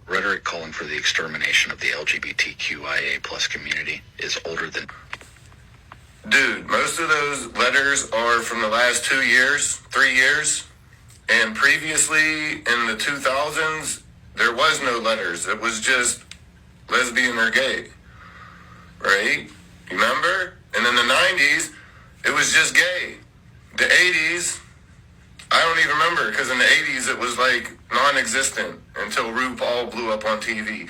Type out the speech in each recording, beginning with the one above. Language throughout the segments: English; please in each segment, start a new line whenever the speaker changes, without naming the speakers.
Rhetoric calling for the extermination of the LGBTQIA plus community is older than...
Dude, most of those letters are from the last 2 years, 3 years. And previously, in the 2000s, there was no letters. It was just lesbian or gay. Right? You remember? And in the 90s, it was just gay. The 80s, I don't even remember, because in the 80s it was like non-existent until RuPaul blew up on TV.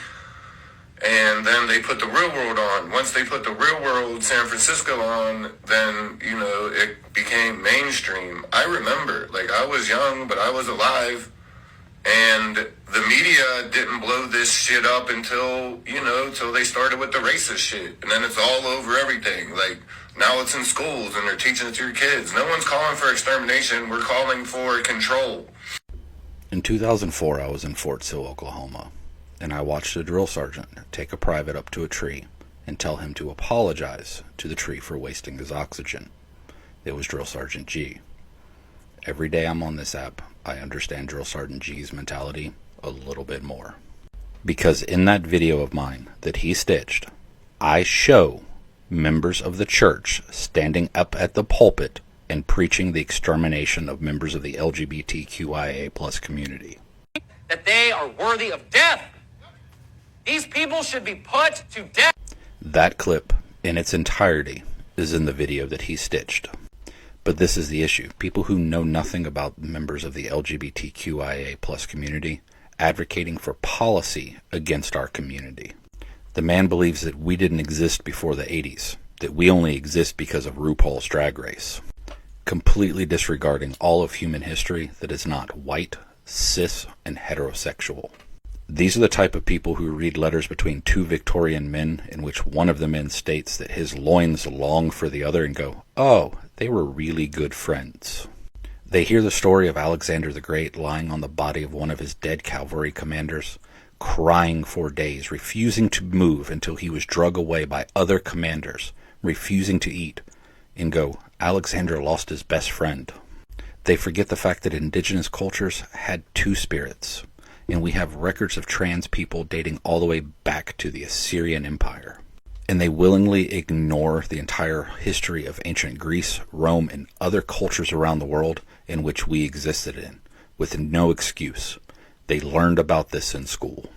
And then they put the Real World on. Once they put the Real World San Francisco on, then, you know, it became mainstream. I remember, like, I was young, but I was alive. And the media didn't blow this shit up until, you know, till they started with the racist shit. And then it's all over everything. Like, now it's in schools and they're teaching it to your kids. No one's calling for extermination. We're calling for control.
In 2004, I was in Fort Sill, Oklahoma, and I watched a drill sergeant take a private up to a tree and tell him to apologize to the tree for wasting his oxygen. It was Drill Sergeant G. Every day I'm on this app, I understand Drill Sergeant G's mentality a little bit more. Because in that video of mine that he stitched, I show members of the church standing up at the pulpit and preaching the extermination of members of the LGBTQIA plus community.
That they are worthy of death. These people should be put to death.
That clip in its entirety is in the video that he stitched. But this is the issue. People who know nothing about members of the LGBTQIA plus community advocating for policy against our community. The man believes that we didn't exist before the 80s, that we only exist because of RuPaul's Drag Race, completely disregarding all of human history that is not white, cis, and heterosexual. These are the type of people who read letters between two Victorian men in which one of the men states that his loins long for the other and go, oh, they were really good friends. They hear the story of Alexander the Great lying on the body of one of his dead cavalry commanders, crying for days, refusing to move until he was dragged away by other commanders, refusing to eat, and go, Alexander lost his best friend. They forget the fact that indigenous cultures had two spirits, and we have records of trans people dating all the way back to the Assyrian Empire. And they willingly ignore the entire history of ancient Greece, Rome, and other cultures around the world in which we existed in, with no excuse. They learned about this in school.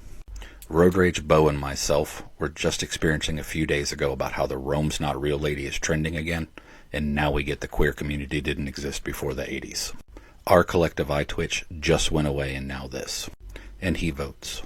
Road Rage Bo and myself were just experiencing a few days ago about how the Rome's Not Real lady is trending again, and now we get the queer community didn't exist before the 80s. Our collective iTwitch just went away and now this. And he votes.